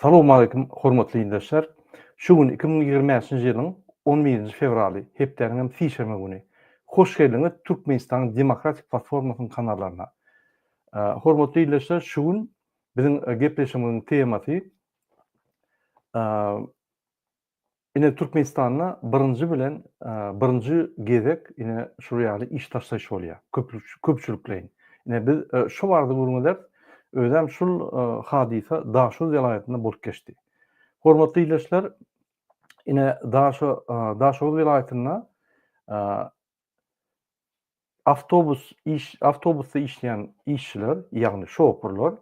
Salamu aleykum, hormatly dinleşler. Şu gün 2025-nji ýylyň 11-nji fevraly, hepdeniň fişeme güni. Hoş geldiňiz Türkmenistan Demokratik Platformasynyň kanallaryna. Hormatly dinleşler, şu gün biziň gepleşigimiziň temasy ine Türkmenistanyna birinji bilen birinji gezek ine şu ýaly iş taşlaş bolýar. Köpçülikleň. Ine biz şu barada gurmalar özüm şul hadisa Daşoz vilayetinde bolup geçdi. Hormatly dinleşler, ine Daşoz vilayetinä avtobusda işleyen işçiler, ýagny şoferler,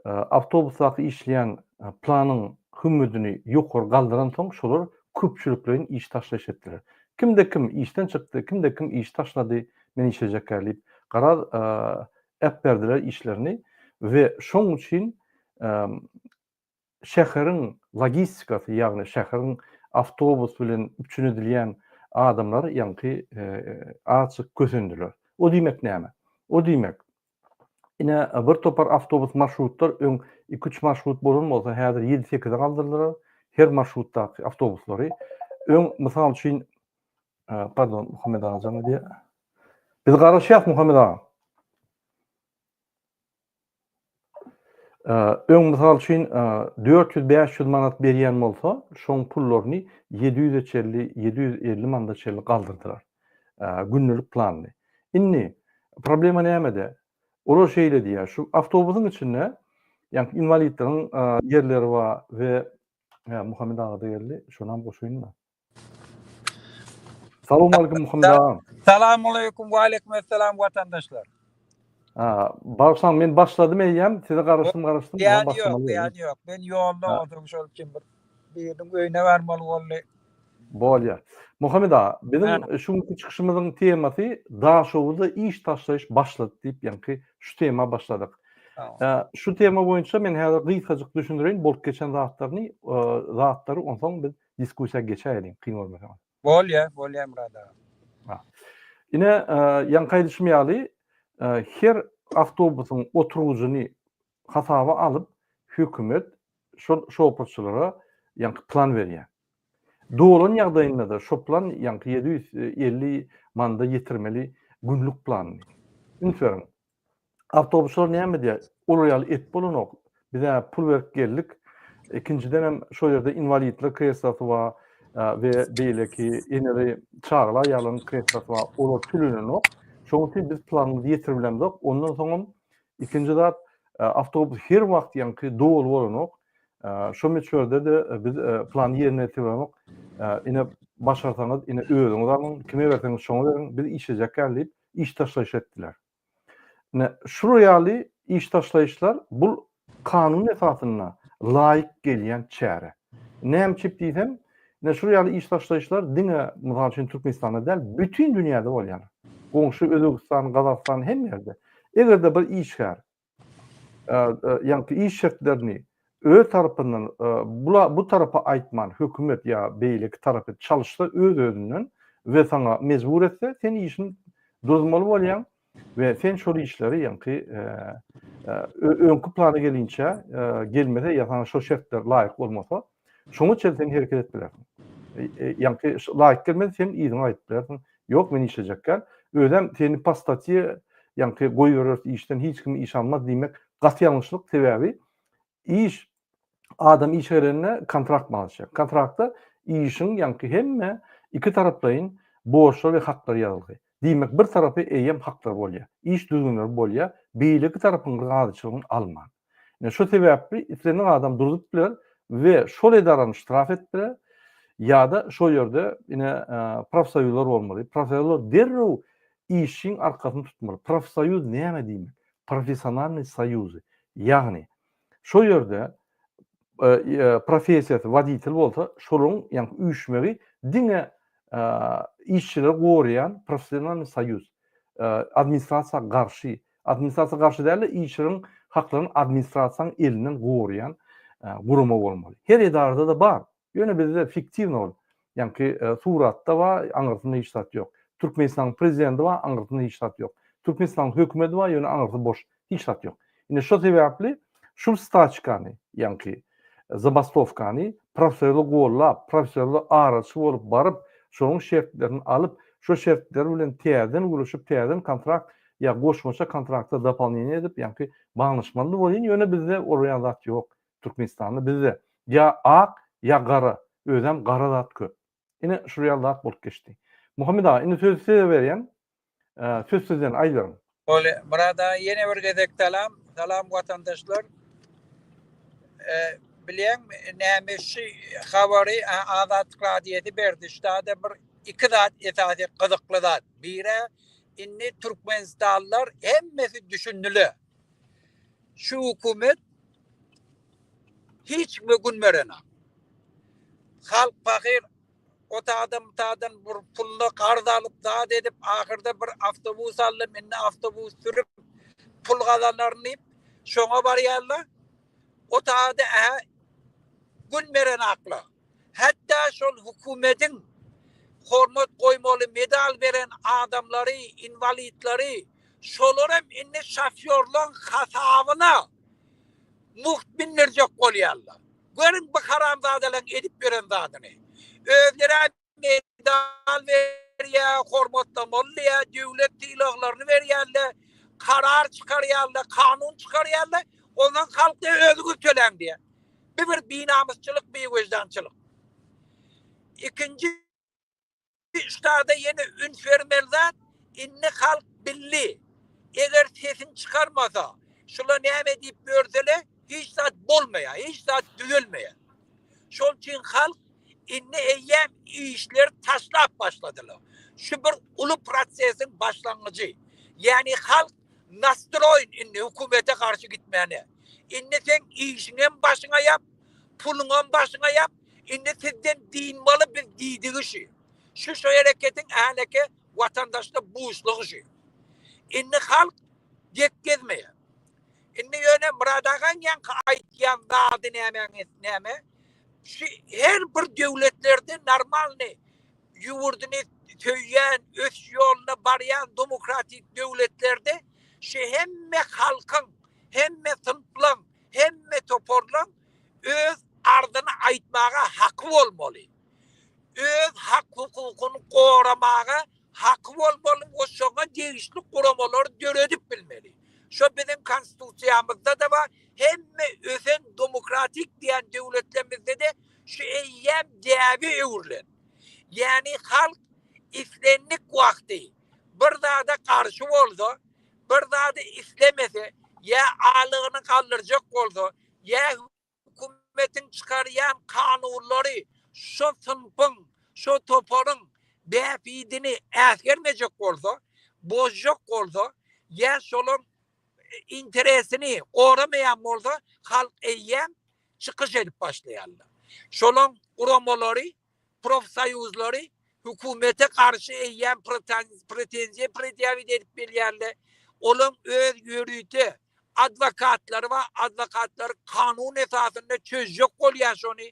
avtobusda işleyen planyň hümmetini ýokary galdyran soň şolar köpçülikleň iş taşlaş etdiler. Kimde kim işten çykdy, kimde kim iş taşlady, men işejek diýip garar ep berdiler işlerini ve şoň üçin şäheriň logistikasy, ýagny şäheriň avtobus bilen üçünü dilýän adamlar ýanky açyk kösendiler. O diýmek näme? O diýmek ine bir topar avtobus marşrutlar 2-3 marşrut bolan bolsa häzir 7-8 galdyrdylar. Her marşrutdaky avtobuslary mysal üçin pardon Muhammed Ağa diye. Biz garaşýak Muhammed Ağa. Mysal üçin 400-500 manat berýän bolsa, şoň pullaryny 750 manat çelli galdyrdylar. Günlük plany. Inni problema näme? Olar şeýle diýär, şu avtobusyň içinde ýani inwalidderiň yerleri bar we Muhammed Ağa da geldi. Şonam goşuýunma. Salamu aleykum Muhammed Ağa. Salamu aleykum we aleykümselam watandaşlar. Barşan men başladym eýem, size garaşdym. Ýok. Ben ýolda otyrmuş bolupjym bir öýüne barmaly boldy. Bolýar. Muhammed Ağa, bizim şu çıkışımızın temasy Daşowda iş taşlaş başlady diýip ýanky şu tema başladyk. Şu tema boýunça men häzir gysgaçyk düşündirýän bolup geçen zatlary onsoň biz diskussiýa geçeýäris, kyn bolmasam. Bolýar Murad ağa. Ine ýanky düşmýäli her avtobusyň oturugyny hasaba alyp hökümet şoferçilara ýanky plan berýär. Doğulan ýagdaýynda da şo plan ýanky 750 manda ýetirmeli günlük plan. Inferin. Avtobuslar näme diýär? Olar ýaly et bolanok. Bize pul berip geldik. İkinciden hem şo ýerde invalidler kreslosy bar we beýleki eneri çağlar ýalan kreslosy bar. Olar tülenok. Şoň üçin biz planyny ýetirbilemdik. Ondan soň ikinji zat avtobus her wagt ýanky dowul bolanok. Şo meçherde de biz plan ýerine ýetirmek ine başarsaňyz ine özüňiz alın, kime berseňiz şoňa berin, biz işejek diýip iş taşlaş etdiler. Ne şu ýaly iş taşlaýyşlar bu kanun esasyna laýyk gelýän çäre. Näme çip diýsem, ne şu ýaly iş taşlaýyşlar diňe mysal üçin Türkmenistanda däl, bütün dünýäde bolýar. Goňşy Özbegistan, Gazakystan hem ýerde. Egerde bir işgär ýanky iş şertlerini öz tarapyndan bu tarafa aýtman hökümet ýa beýlik tarapy çalışsa öz-özünden we saňa mejbur etse sen işini dozmaly bolýan we sen şol işleri ýanky öňkü plana gelinçe gelmede ýa-da şo şertler laýyk bolmasa şoňa çel sen hereket etdilersiň. Ýanky laýyk gelmedi sen ýygyny aýtyp berersiň. Ýok men işejekler. Özüm seni pastaty ýanky goýberýär işden hiç kim iş almaz diýmek gat ýalňyşlyk sebäbi iş adam iş verene kontrakt alacak. Kontrakta işin ýanky hemme iki taraplaryň borçlary we haklary ýazylgy. Diýmek bir tarapy eýem haklar bolýar. İş düzgünler bolýar, beýleki tarapyň gaýçylygyny alman. Şo sebäpli islenin adam durup biler we şol edarany ştraf etdiler. Ýa-da şo ýerde ine profsoýuzlar bolmaly. Profsoýuzlar derrew işin arkasyny tutmaly. Profsoýuz näme diýmek? Professionalny soýuzy. Ýagny şo ýerde professiýasy waditel bolsa, şolaryň ýanky üýşmegi diňe işçiler gorýan professional soýuz. Administrasiýa garşy däl, işçilerin haklaryny administrasiýaň elinden gorýan guruma bolmaly. Her edarada da bar. Ýöne bizde fiktiwni bol. Ýanky suratda bar, aňyrtynda hiç zat ýok. Türkmenistan prezidenti bar, aňyrtynda hiç zat ýok. Türkmenistan hökümeti bar, ýöne aňyrtynda boş, hiç zat ýok. Ine şo sebäpli şu staçkany ýanky zabastovkany professorly gollap, professorly araçy bolup baryp, şonuň şertlerini alıp, şo şertler bilen täzeden guruşup, täzeden kontrakt ya goşmaça kontrakta dopolnение edip, ýa-ni baňlaşmaly bolýan, ýöne bizde oraya zat ýok. Türkmenistanda bizde ya ak ya gara, özem gara zat köp. Ine şuraya zat bolup geçdi. Muhammed ağa, ine söz size berýän, söz sizden aýdyryn. Öyle, burada yeni bir gedek salam vatandaşlar. Bilen nämeşi habary Azatlyk radioda berdi. Ştada bir iki zat esasy gyzykly zat. Biri inni Türkmenistanlılar hemmesi düşündüli. Şu hukumet hiç mümkün merena. Halk fakir o tadan bir pulunu qarz alıp zat edip ahırda bir avtobus alıp inni avtobus sürüp pul kazanlarını şoňa barýarlar. O taada gün meren akla. Hatta şol hukumetin hormat koymalı medal veren adamları, invalidleri, şolarım inni şafyorlan hasabına muhtbinlerce kolyarlar. Görün bu haramzadelen edip veren zadını. Özlere medal veriyor, hormatlamalı ya, devlet ilahlarını veriyorlar, karar çıkarıyorlar, kanun çıkarıyorlar. Ondan halkta özgür tölen diye. Bir binamızçılık, bir vicdançılık. İkinci üstada yine ün vermeliler, inni halk billi. Eğer sesini çıkarmasa, şuna ne deyip görsele, hiç zat bolmaya, hiç zat düzülmeye. Şol için halk, inni eyyem işler taşlap başladılar. Şu bir ulu prosesin başlangıcı. Yani halk nastroyun inni hükümete karşı gitmeyene. İnne sen işinin başına yap, pulunun başına yap, inne sizden din malı bir didiği şey. Şu hareketin ahlaki vatandaşta buğuşluğu şey. İnne halk dek gezmeye. İnne yöne mıradagan yankı aytyan zadı neme. Her bir devletlerde normal ne? Yuvurdunu töyyen, öz yoluna barayan demokratik devletlerde hemme halkın, hemme sınıflan, hemme toporlan öz ardını aytmağa hakkı olmalı. Öz hak hukukunu koramağa hakkı olmalı. O şoňa değişli kuramaları döredip bilmeli. Şu bizim konstitusiyamızda da var. Hemme özen demokratik diyen devletlerimizde de şu eyyem değerli öwürlen. Yani halk islenlik vakti bir daha da karşı oldu, bir daha da islemese ya ağlığını kaldıracak oldu, ya hükümetin çıkarayan kanunları şu sınıfın, şu toporun befidini eskermeyecek oldu, bozacak oldu, ya şolun interesini koramayan oldu, halk eyyem çıkış edip başlayarlar. Şolun uramaları, profsayuzları hükümete karşı eyyem pretenziye edip belirlerle olan öz yürüyüşü advokatları var. Advokatları kanun esasında çözecek oluyor şunu.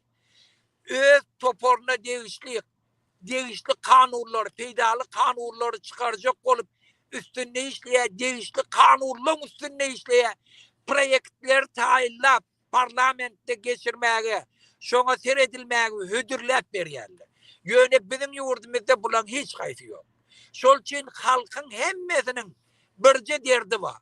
Öz toporuna değişli kanunları, faydalı kanunları çıkaracak olup üstünde işleye, değişli kanunların üstünde işleye proyektler tayinlap parlamentte geçirmeye, şuna seyredilmeye hüdürlep verirler. Yöne bizim yurdumuzda bulan hiç kayıtı yok. Şol için halkın hemmesinin birce derdi var.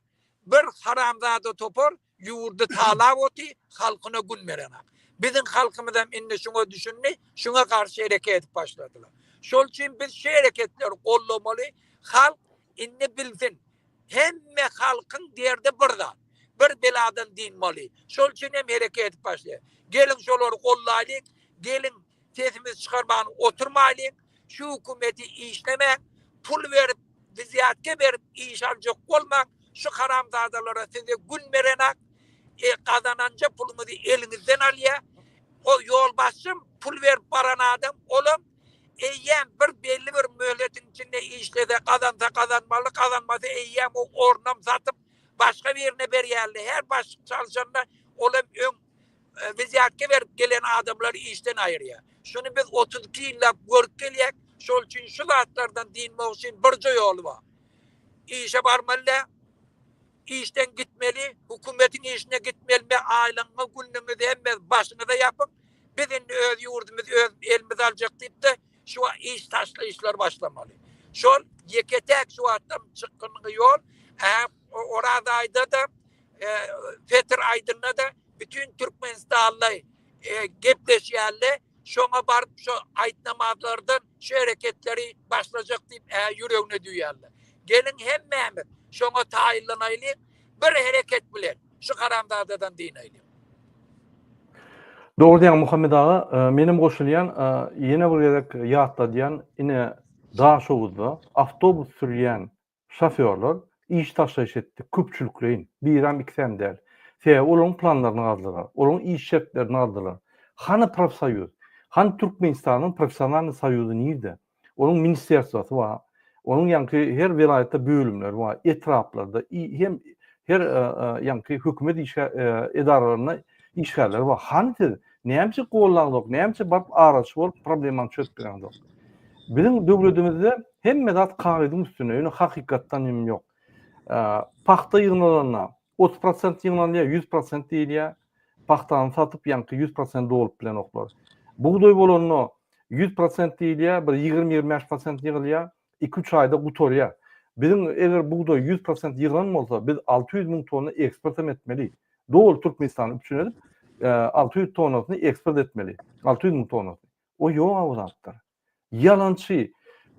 Bir haramzada topor yurdu talap oti halkına gün verene. Bizim halkımızdan inni şuna düşündü, şuna karşı hareket başladılar. Şol için biz hareketler kollamalı, halk inni bilsin. Hemme halkın derdi burada. Bir beladan dinmalı. Şol için hem hareket başlıyor. Gelin şoları kollayın, gelin sesimiz çıkarmayın, oturmayın, şu hükümeti işlemeyin, pul verip, viziyatke verip, iş alacak olmayın, şu haramzadalara size gün verenek, kazananca pulunuzu elinizden alıyor, o yol başım, pul verip paran adam, oğlum, eyyem bir belli bir mühletin içinde işlede kazansa kazanmalı, kazanmasa eyyem o ornam satıp, başka birine beriyerli, her baş çalışanlar, oğlum, viziyatke verip gelen adamları işten ayırıyor. Şunu biz 32 yılla görüp geliyek, şol için şu zatlardan dinmek için birce yolu var. İşe varmalı, işten gitmeli, hükümetin işine gitmeli, aylığını, günlüğünü de hem başını da yapıp bizim öz yurdumuz, öz elimiz alacak deyip de şu iş taşlı işler başlamalı. Şol yeketek şu adam çıkkınlığı yol, oradaydı da Fethi Aydın'la da bütün Türkmenistan'la gepleşerle şuna barıp şu ait namazlardan şu hareketleri başlayacak deyip yüreğine duyarlar. Gelin hem Mehmet şuna tayinlanaylı bir hareket bilen şu Karamdağ'dan dinaylı. Doğru diyen Muhammed ağa, menim goşulyan yine bir gerek ýatda diyen ine dağ şowuzda avtobus sürýän şoförler iş taşyş etdi köpçülükleyin. Biram ikisem däl. Olaryň planlaryny aldylar. Olaryň iş şertlerini aldylar. Hany profsoýuz, hany Türkmenistanyň professional soýuzy nirde? Olaryň ministersiýasy bar. Olaryň ýanky her vilayetde bölümler bar. Etraplarda hem her ýanky hökümet iş edaralaryna işgärler bar. Hanydy? Näme gollagdyk, näme barp araç bolup problemany çözdirýändik. Bizim döwletimizde hemme zat kagydyň üstüne, ýöne hakykatdan nim ýok. Paxta ýygnalaryna 30% ýygnalýar, 100% diýilýär. Paxtany satyp ýanky 100% dolup bilen oklar. Buğdoy bolanyny 100% diýilýär, bir 20-25% ýygylýar, 2-3 aýda gutorýar. Bizim eger buğdoy 100% ýyglan bolsa, biz 600 000 tonna eksport etmeli. Dol Türkmenistany üçin 600 tonnasyny eksport etmeli. 600 000 tonnasy. O ýok awzatlar. Yalançy.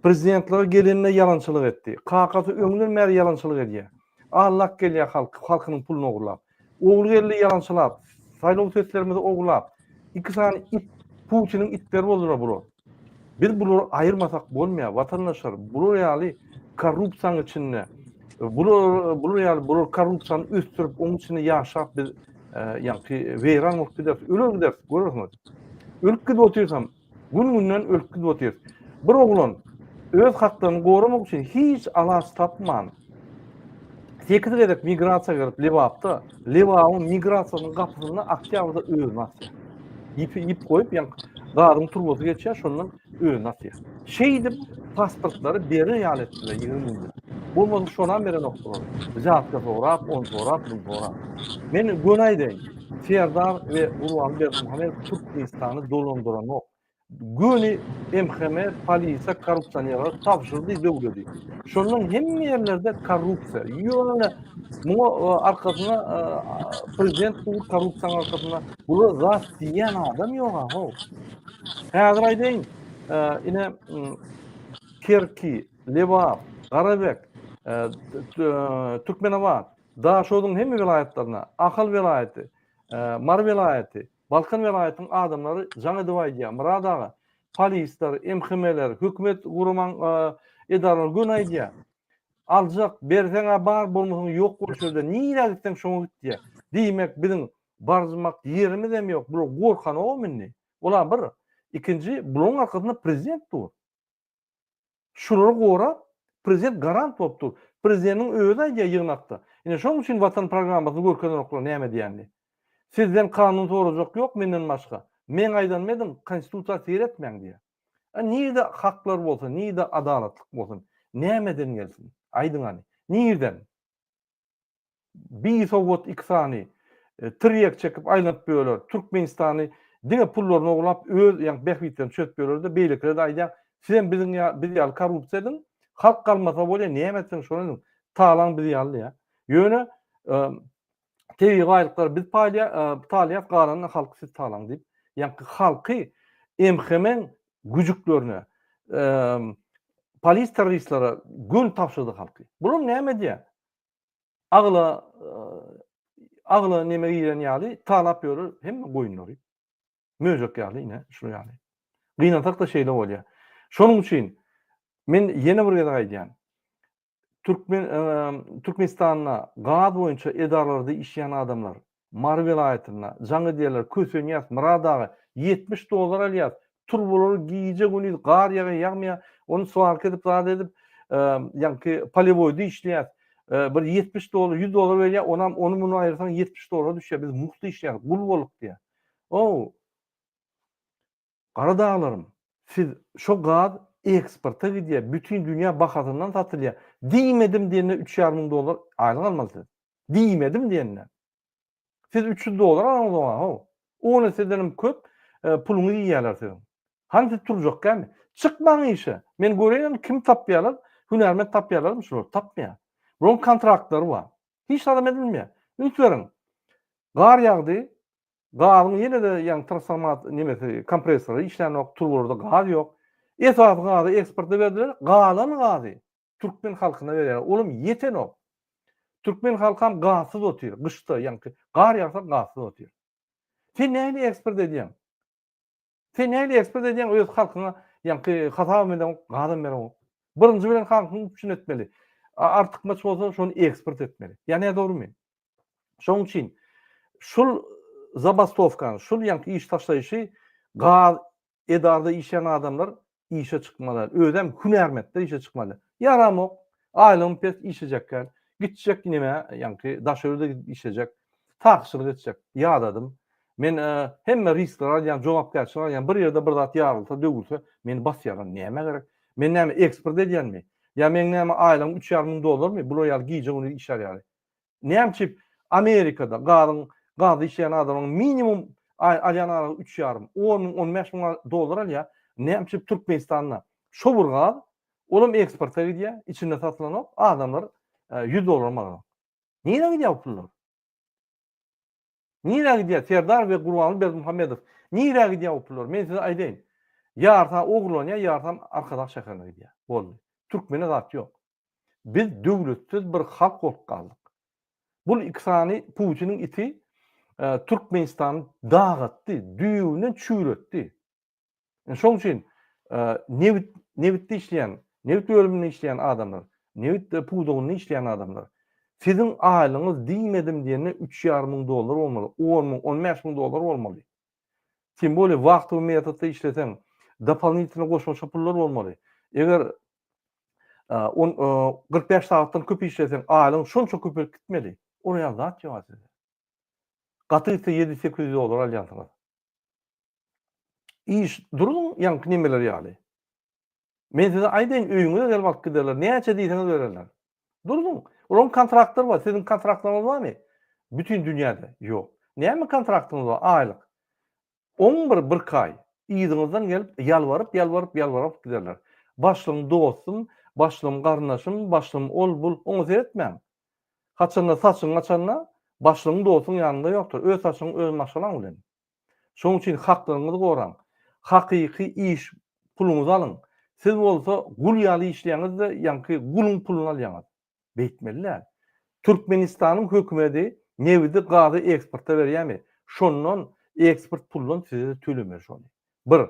Prezidentler gelenine yalançylyk etdi. Kakasy öňünden bäri yalançylyk edýär. Allah gelýär halkynyň pulunu oglap. Ogly geldi yalançylap. Saýlaw seslerimizde oglap. İki sany it Putiniň itleri boldular bu. Biz bunu ayırmasak bolmaýar. Vatandaşlar bu ýaly korrupsiýanyň içinde bu ýaly korrupsiýany östürip onuň içinde ýaşap biz ýanky weýran bolup gider. Öle gider. Görürsüňiz. Ölüp gidip otursam, gün-günden ölüp gidip oturýar. Bir oglan öz haklaryny goramak üçin hiç alas tapman. 8 gerek migrasiýa gelip Lewapda, Lewabyň migrasiýanyň gapysyny Oktýabrda öňüňe ip koyup gadyň turbosy geçýär, şondan öňüňe atýar. Şeýdip pasportlary beri ýaletdiler 20 000. Bolmasa şondan beri noktalar. Zatka sorap, on sorap, bu sorap. Men gönaýdyn. Serdar we Urwan Berdimuhamed Türkmenistany dolandyran ok. Göni MHM polisiýa korrupsiýanyňa tapşyrdy döwleti. Şondan hemme ýerlerde korrupsiýa. Ýöne muňa arkasyna prezident bu korrupsiýanyň arkasyna bu zat diýen adam ýok ha. Häzir aýdyn ine Kerki, Lewap, Garabek, Türkmenawat, Daşowyň hemme vilayetlerine, Ahal vilayeti, Mar vilayeti, Balkan vilayetinin adamları Jaňa Dywaýdýa, Murad ağa, polisler, MHM'ler, hökümet gurman edarlar gönaýdýa. Aljak, berseňe bar, bolmasaň ýok bolşarda, niýe gitsen şoňa gitdi. Diýmek biziň barzmak ýerimiz hem ýok. Bu gorkan o minni. Ola bir. Ikinji, bunyň arkasynda prezident dur. Şurary gorap, prezident garant bolup dur. Prezidentiň özi aýdýar ýygnakda. Ine şoň üçin watan programasyny görkezden oklar näme diýändi? Sizden kanun sorajak ýok menden başga. Men aýdanmadım, konstitusiýa seyretmeň diýär. Niýde haklar bolsa, niýde adalatlyk bolsun, nämeden gelsin? Aýdyň hani. Niýden? Bir sowat iksany tirýek çekip aýlanyp böler. Türkmenistany diňe pullaryny oglap öz ýa behbitden çöp bölerdi. Beýlekler de aýdýar, "Sen biz ýaly korrupsiýadan halk kalmasa bolýar, näme etsen şonu talan biz ýaly ýa." Ýöne tebi gaýlyklar biz talyat garanyny halky siz talan diýip, ýa-ni halky MHM'ň güjüklerine, polis terroristlara gün tapşyrdy halky. Bular näme diýär? Agla näme diýen ýaly talap ýörer, hemme goýunlary. Möjek ýaly ine, şu ýaly. Gynantak da şeýle bolýar. Şonuň üçin men ýene bir gede aýdýan. Türkmenistanyna gad boýunça edarlarda işleyen adamlar, Mar vilayetine, Jaňa diýerler, Kösenýas, Murad ağa $70 alýar. Turbolary giýje güni gar ýagmaya, onu sualk edip zat edip, ýa-ni poliboyda işleýär. Bir $70, $100 berýär, onu bunu aýyrsaň $70 düşýär. Biz mukly işleýär, gul bolup diýär. O Garadağlarım, siz şo gad eksporta gidýär, bütün dünýä bahasyndan satylýar. Diýmedim diýende $3,500 aýlyk almalysınız. Diýmedim diýende. Siz $300 alanyňyz bar. Ho. Onu sedenim köp puluny ýýýärler sizin. Hansı turjak gelmi? Çıkmaň işe. Men göreýän kim tapýarlar? Hünärment tapýarlarmy şol? Tapmaýar. Buň kontraktları bar. Hiç adam edilmeýär. Ünslerin. Gar ýagdy. Gazyň ýene de ýa transformat nimesi kompresory işlenok turbolorda gaz ýok. Esas gazy eksporta berdiler. Galan gazy türkmen halkyna berýär. Olum ýetenok. Türkmen halkam gazsız otyr. Gyşda ýa-ni gar ýagsa gazsız otyr. Sen näme eksport edýän? Sen näme eksport edýän öz halkyna ýa-ni hata bilen gadan berýär. Birinji bilen halkyny düşünetmeli. Artykmaç bolsa şonu eksport etmeli. Ýa-ni dogrymy? Şoň üçin şol zabastovkan, şol ýa-ni iş taşlaýyşy gaz edarda işleyen adamlar işe çıkmalar. Özem hünärmetde işe çıkmalar. Yaramok, aýlym pes işejekler. Gitjek nime, ýa-ni daşörde işejek. Takşylyk etjek. Ýadadym. Men hemme riskler alýan, jogapkärçilik alýan, bir ýerde bir zat ýarylsa, dögülse, meni basýaran näme gerek? Men näme eksport edýänmi? Ya men näme aýlym $3,500 bu ýaly giýje ony işler. Näme Amerikada gaz işleyen adamın minimum alýan $3,500, $10,000-15,000 alýar. Näme Türkmenistanda şo bir gaz, olum eksporta gidýär, içinde satylanok, adamlar $100 malar. Niýe gidýär bu pullar? Niýe gidýär? Serdar we Gurbanly Berdimuhammedow niýe gidýär bu pullar? Men size aýdaýyn. Ýarta oglanya, ýartam arkadaş şäherine gidýär. Boldy. Türkmene zat ýok. Biz döwletsiz bir halk bolup galdyk. Bu iksany Putiniň iti Türkmenistan dagatdy, düýünden çüýretdi. Şoň üçin Nevitde işleyen, Nevit bölümünde işleyen adamlar, Nevit pudogyny işleyen adamlar, sizin aýlyňyz diýmedim diýende $3,500 bolmaly, $10,000, $15,000 bolmaly. Kim bole wagty we metodda işleseň, doполнительно goşmaşa pullar bolmaly. Eger 45 saatdan köp işleseň, aýlyň şonça köpelip gitmeli. Oraya zat ýok size. Gatysa $700-800 alýansyňyz. İş durun ýa-ni nimeler ýaly. Men size aýdaýyn, öýüňize gelip alyp giderler. Näçe diýseňiz bererler. Durun. Onuň kontraktlar bar. Sizin kontraktlaryňyz barmy? Bütün dünýäde ýok. Näme kontraktyňyz bar? Aýlyk. 11 kay ýygyňyzdan gelip ýalwaryp giderler. Başlym dostum, başlym garnaşym, başlym ol bul, oňy seretmän. Haçanda saçyň açanda başlyň dostum ýanynda ýokdur. Öz saçyň öz maşgalaň bilen. Şoň üçin haklaryňyzy goraň. Hakyky iş puluňyzy alyň. Siz bolsa gul ýaly işleýäňiz de ýa-ni gulun pulunu alýaňyz. Beýtmeliler. Türkmenistanyň hökümeti Nevitde gazy eksporta berýärmi? Şondan eksport pulundan size tölemer şonu. Bir,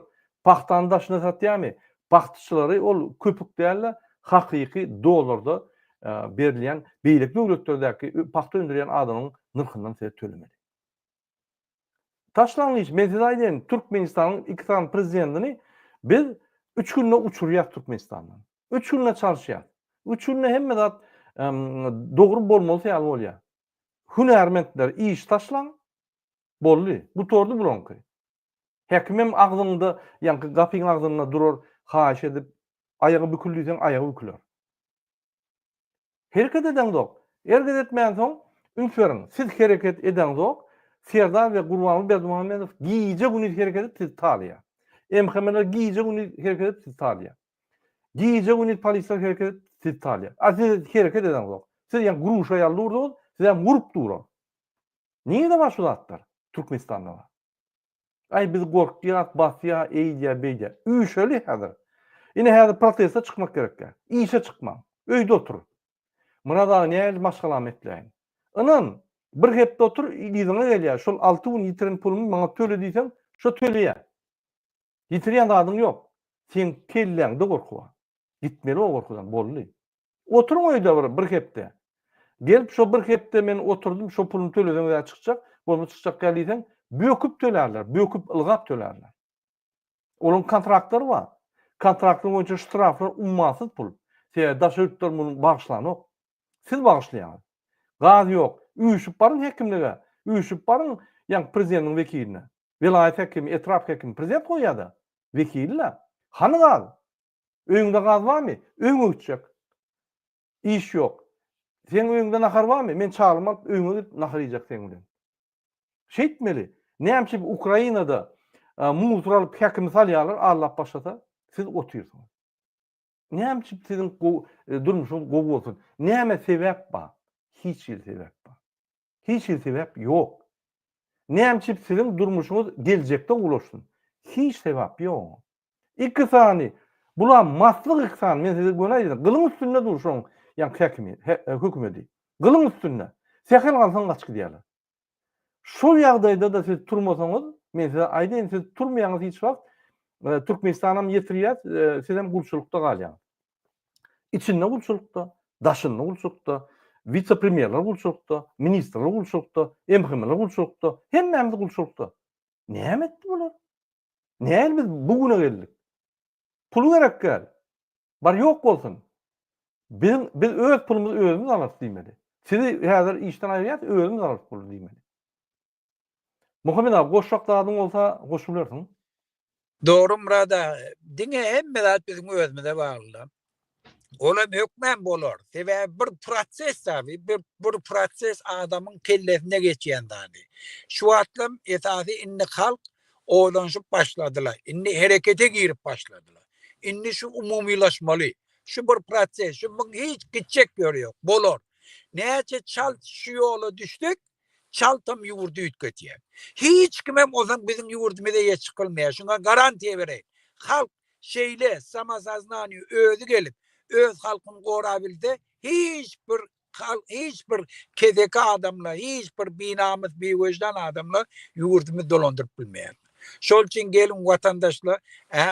paxtany daşyna satýarmy? Paxtaçylary ol köpük däller, hakyky dollarda berilýän beýlik döwletlerdäki paxta öndürýän adamyň nyrkyndan size tölemeli. Taşlangyç men size aýdyn, Türkmenistanyň iki tane prezidentini biz 3 günde uçurýar Türkmenistandan. 3 günde çalışýar. 3 günde hemme zat dogry bolmasy ýaly bolýar. Hünärmentler iş taşlan boldy. Bu tordy bulanky. Häkimem agzynda, ýa-ni gapyň agzynda durar, haýyş edip aýagy büküldiýsen aýagy büküler. Hereket eden dok. Hereket etmeýän soň ünslerin. Siz hereket eden dok. Serdar we Gurbanly Berdimuhammedow giýje güni hereket etip talýar. Emhemeler giýje güni hereket etip talýar. Giýje güni polisler hereket etip talýar. Siz hereket eden dok. Siz ýa guruşa ýaldyrdynız, siz hem gurup durar. Niye de başlı atlar Türkmenistan'da var? Ay biz korkýar, basýar, eýdýär, beýdýär. Üýşeli häzir. Ine häzir protesta çıkmak gerekler. İşe çıkmam. Öýde otur. Murada näme maşgalam etleýin. Inan bir hepde otur, ýygyňa gelýär. Şol 6 gün ýitiren pulumy maňa töle diýsem, şo töleýär. Ýitirýän adyň ýok. Sen kelläňde gorkuwa. Gitmeli o gorkudan boldy. Oturuň öýde bir hepde. Gelip şo bir hepde men oturdum, şo puluny töledim we çykjak, bolma çykjak gelýän, böküp tölerler, böküp ılgap tölerler. Onun kontraktları var. Kontraktın boyunca ştraflar ummasyz pul. Daşörtler bunu bağışlanok. Siz bağışlaýaňyz. Gaz ýok. Üýşüp barın hekimlige. Üýşüp barın ýa prezidentiň wekiline. Vilayet hekimi, etraf hekimi prezident goýýardy. Wekiller. Hany gaz? Öýüňde gaz barmy? Öýüňe gitjek. İş ýok. Sen öýüňde nahar barmy? Men çağırmak öýüňe nahar ýyjak sen bilen. Şeýtmeli. Näme Ukrainada muzur alyp häkim salýarlar, Allah başlata, siz oturýarsyňyz. Näme sizin durmuşyňyz gowy bolsun? Näme sebäp bar? Hiç bir sebäp bar. Hiç bir sebäp ýok. Näme sizin durmuşyňyz geljekde ulaşsyn? Hiç sebäp ýok. İki sani. Bular maslyk iki sani. Men size gönäýdim. Gylyň üstünde durşoň. Ýa-ni hökümeti. Gylyň üstünde. Sähel galsaň gaçky diýerler. Şol ýagdaýda da siz turmasaňyz, men size aýdyn, siz turmaýaňyz hiç wagt Türkmenistanam ýetirýär, siz hem gulçulukda galýaňyz. İçinde gulçulukda, daşynda gulçulukda, vice-premierler gulçulukda, ministrler gulçulukda, emhimler gulçulukda, hemmemiz gulçulukda. Näme etdi bular? Näme biz bugüne geldik? Pul gerek gel. Bar ýok bolsun. Biz öz pulumuzy özümüz alas diýmeli. Sizi häzir işden aýrýat, özümüz alas pul diýmeli. Muhammed abi, goşşaklardyň bolsa goşularsyň. Doğru Murada. Diňe hemme zat bizim özümüze bagly. Olam hökmen bolar. Sebäbi bir proses tabi, bir proses adamyň kellesine geçýändädi. Şu atlam esasy inni halk oýlanşyp başladylar. Inni herekete girip başladylar. Inni şu umumylaşmaly. Şu bir proses, şu hiç gitjek ýeri ýok. Bolar. Näçe çal şu ýola düşdük, çal tam ýurdu ütgetýär. Hiç kim hem ozan bizim ýurdumyza ýet çykylmaýar. Şuňa garantiýa bereyim. Halk şeýle samasaznany özü gelip öz halkyny gorabildi. Hiçbir kezeki adamlar, hiçbir binamız, bewejdan adamlar ýurdumy dolandyryp bilmeýär. Şol üçin gelin watandaşlar,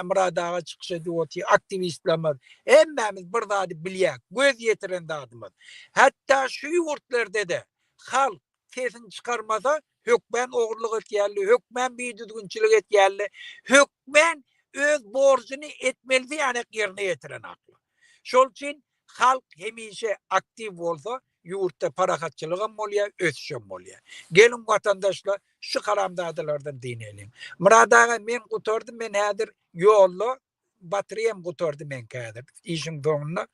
Muradaga çykyşa diýýär, aktivistlerimiz, hemmemiz bir zady bilýär, göz ýetiren zadymyz. Hatda şu ýurtlarda da halk sesini çıkarmasa hökmen oğurluk etýärli, hökmen biýdüzgünçilik etýärli, hökmen öz borjyny etmeli ýa-ni ýerine ýetiren akly. Şol üçin halk hemişe aktiv bolsa ýurtda parahatçylygam bolýar, ösüşem bolýar. Gelin watandaşlar şu karamdadylardan diňelim. Muradaga men gutardym, men häzir ýolda batarýam gutardym men häzir. İşim soňuna.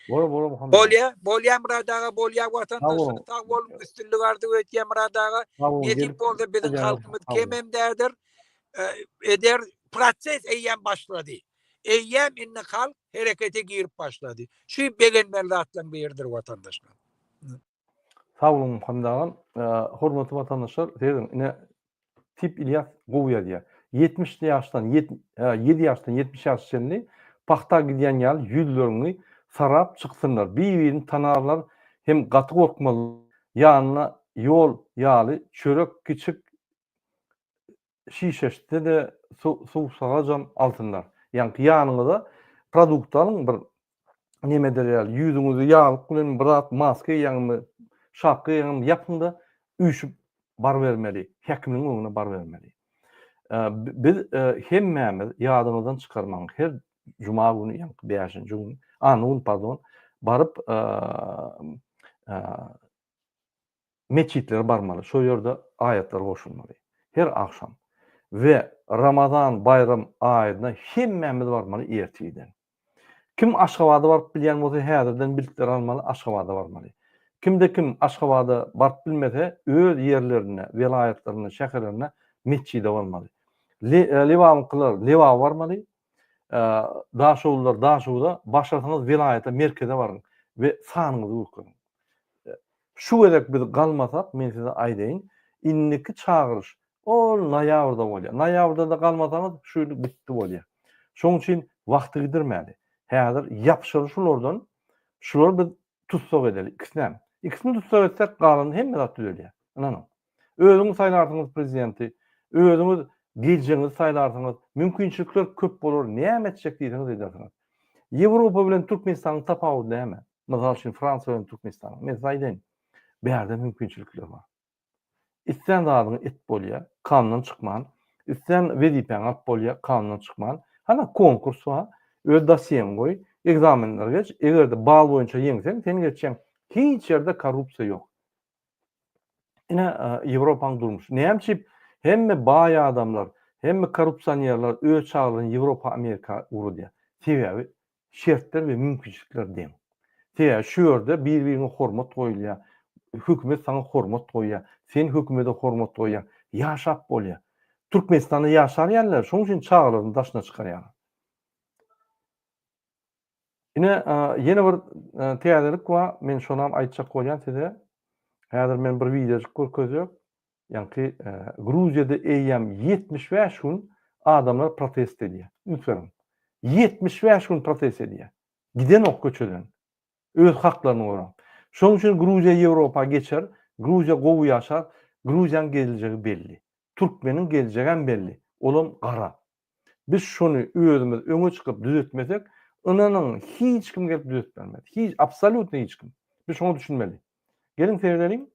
Bora Muhammed. Bolýa Muradaga, bolýa watandaşlar sag bolun üstünlük ardy ötýär Muradaga. Netip boldy bizim halkymyz kememdädir. Eder proses eýen başlady. Eýem inni halk herekete girip başlady. Şu begenmerle atlan berdir watandaşlar. Sağ olun Muhammed agam. Hormatly watandaşlar, dedim ine tip İlyas Gowy diýär. 70 ýaşdan 7 ýaşdan 70 ýaşçyny paxta gidýän ýaly ýüzlerini sarap çyksınlar. Bir-birini tanarlar, hem gaty gorkmaly, ýanyna ýol ýaly çörek kiçik şişeşde de suw sagajam altynlar. Ýani ýanyňyza produkt alyň, bir nemeder ýaly ýüzüňizi ýalyp bilen bir maska ýaňmy, şapka ýaňmy ýapynda üýşüp bar bermeli, häkimiň öňüne bar bermeli. Biz hemmemiz ýadymyzdan çykarmaň, her juma güni ýa-ni 5-nji gün, barıp meçitlere barmaly. Şol ýerde ayetler goşulmaly. Her akşam. Ve Ramazan bayram aýyna hemmemiz barmaly erteden. Kim Aşgabatda baryp bilýän bolsa häzirden bilgiler almaly, Aşgabatda barmaly. Kim Aşgabatda baryp bilmese öz ýerlerine, vilayetlerine, şäherlerine meçide barmaly. Lewa barmaly. Daşowlar, başlasaňyz vilayete, merkeze barın ve sanyňyzy ökürün. Şu gerek biz galmasak, men size aýdaýyn, inniki çağırış ol noýabrda bolýar. Noýabrda da galmasaňyz şuýly bitdi bolýar. Şoň üçin wagty gidirmäli. Häzir ýapşyr şulardan, şular biz tutsak edeli. İkisini tutsak etsek galan hemme zat düzelýär. Anam. Özüňiz saýlarsyňyz prezidenti, özüňiz geljeňiz saýlarsyňyz, mümkinçilikler köp bolar. Näme etjek diýdiňiz edersiňiz. Ýewropa bilen Türkmenistanyň tapawuty näme? Mysal üçin Fransa bilen Türkmenistan. Men saýdym. Berde mümkinçilikler bar. İsten zadyň et bolýar, kanundan çykman. İsten wezipeň ap bolýar, kanundan çykman. Hana konkurs bar, öz dosiýeň goý, egzamenler geç. Egerde bal boýunça ýeňseň, seni geçýän. Hiç ýerde korrupsiýa ýok. Ine Ýewropanyň durmuşy. Näme hemme baý adamlar, hemme korrupsionerler öz çağlaryny Ýewropa, Amerika urudýar. Sebäbi şertler we mümkinçilikler deň. Sebäbi şu ýerde bir-birine hormat goýulýar. Hökümet sana hormat goýýar. Sen hökümete hormat goýýar. yaşap bolýar. Türkmenistanda yaşar ýerler, şoň üçin çağlaryny daşyna çykarýar. Ine ýene bir täzelik wa men şonam aýtjak bolýan size. Häzir men bir video görkezýär. Ýani Gruziýada eýýäm 75 gün adamlar protest edýär. Ünsüň. 75 gün protest edýär. Giden ok köçeden. Öz haklaryny gorap. Şoň üçin Gruziýa Ýewropa geçer, Gruziýa gowy ýaşar, Gruziýanyň geljegi belli. Türkmeniň geljegi hem belli. Olam gara. Biz şonu özümüz öňe çykyp düzeltmesek, inanyň hiç kim gelip düzeltmez. Hiç, absolutny hiç kim. Biz şonu düşünmeli. Gelin seyredelim.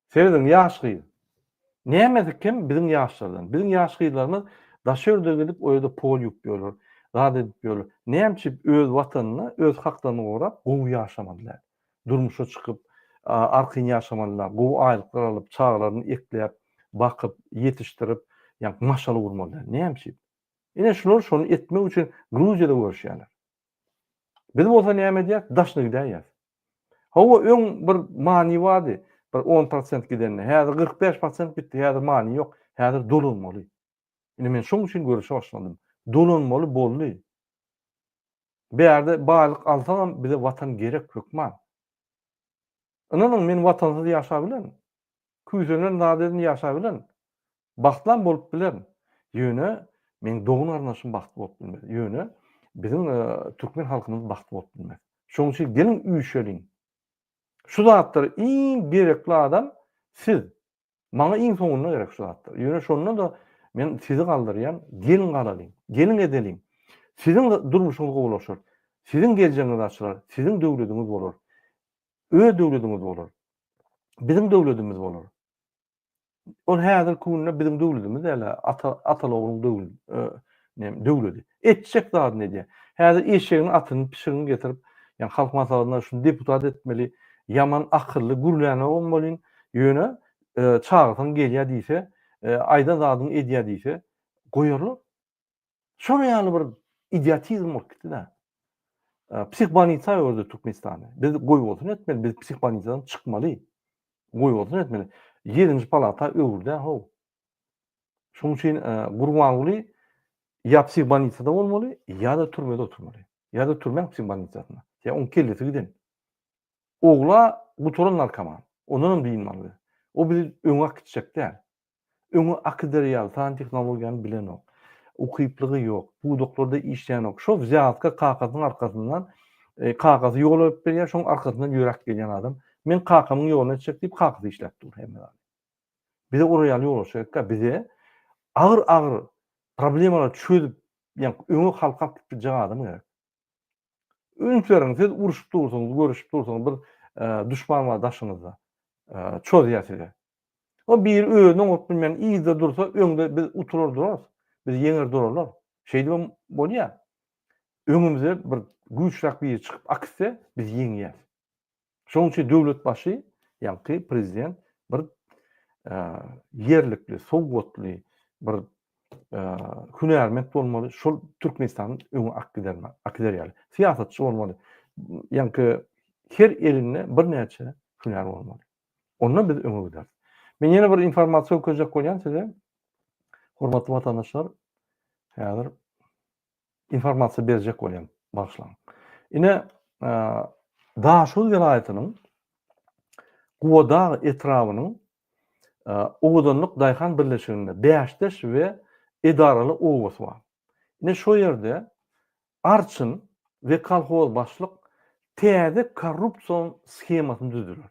Seyredin, ýaşgy. Näme kim? Bizim ýaşlardan. Bizim ýaşgylarymyz daşörde gelip o ýerde pol ýupýarlar, zat edip ýörler. Näme öz watanyny, öz haklaryny gorap, gowy ýaşamadylar. Durmuşa çykyp, arkyň ýaşamadylar, gowy aýlyklar alyp, çağlaryny ekläp, bakyp, ýetişdirip, ýani maşaly gurmadylar. Näme? Ine şonu etmek üçin Gruziýada görüşýärler. Biz bolsa näme diýär? Daşna gidýär. Hawa öň bir many bady. Bir 10% gidenine. Häzir 45% bitdi. Häzir many ýok. Häzir dolanmaly. Ine men şoň üçin görüşe başladym. Dolanmaly boldy. Bäerde baýlyk alsam bize watan gerek hökman. Inanyň men watansyz ýaşap bilen. Küýselen nadedin ýaşap bilen. Bahtlan bolup bilen. Ýöne men dogun arnaşym bahtly bolup bilmez. Ýöne bizim türkmen halkymyz bahtly bolup bilmez. Şoň üçin gelin üýşeliň. Şu zatlar iň berekli adam siz. Maňa iň soňuna gerek şu zatlar. Ýöne şondan da men sizi galdyrýan, gelin galalyň, gelin edeliň. Sizin durmuşyňyz gowlaşar. Sizin geljegiňiz açylar, sizin döwletiňiz bolar. Öz döwletimiz bolar. Bizim döwletimiz bolar. Ol häzir kununa bizim döwletimiz ele atalogluň döwleti. Etjek zat ne diýär? Häzir eşegiň atyny pişirini getirip, ýani halk maslahatyna şunu deputat etmeli, yaman akylly, gürläne bolmaly, ýöne çağırsan gelýär diýse, aýda zadyň edýär diýse, goýarlar. Şonu ýaly bir idiotizm bolup gitdi-de. Psihbanitsa öwrde Türkmenistany. Biz goý bolsun etmeli, biz psihbanitsadan çykmaly. Goý bolsun etmeli. 7-nji palata öwrde ho. Şoň üçin gurbanly ýa psihbanitsada bolmaly, ýa-da türmede oturmaly. Ýa-da türmen psihbanitsasyna. Ýa on kellesi giden. Ogla guturan narkoman. Ondan bilinmeli. O bir öňe gitjek däl. Öňe akaderiýal, fan tehnologiýany bilen ok. Ukyplygy ýok. Bu doktorda işleýän ok. Şo zähatka kakasyň arkasyndan kakasy ýola berýär, şoň arkasyndan ýörek gelýän adam. Men kakamyň ýoluna çyk diýip kakasy işläp dur hemme. Bize oraya ýolaşyk, bize agyr problemalar çözüp, ýani öňe halka gitip adam gerek. Ünsüň siz uruşup dursaňyz, görüşüp dursaňyz bir düşman bar daşyňyzda. Çözýärsiz. O bir özüne ot bilmän iýde dursa, öňde biz uturar durarys. Biz ýeňer durarlar. Şeýle bolýar. Öňümizde bir güýçlük bir çykyp akse biz ýeňýär. Şoň üçin döwlet başy, ýani prezident bir yerlikli, sowgatly bir hünärment bolmaly. Şol Türkmenistanyň öňe akderýär. Siýasatçy bolmaly. Ýani her eline bir näçe hünär bolmaly. Ondan biz öňe gider. Men ýene bir informasiýa köjek bolýan size. Hormatly watandaşlar, häzir informasiýa berjek bolýan başlaň. Ine Daşul vilayatynyň Guwada etrawynyň Owadanlyk daýhan birleşiginde 5 deş we edaraly owasy bar. Ine şo ýerde Arçyn we kolhoz başlyk täze korrupsiýon schemasyny düzdiler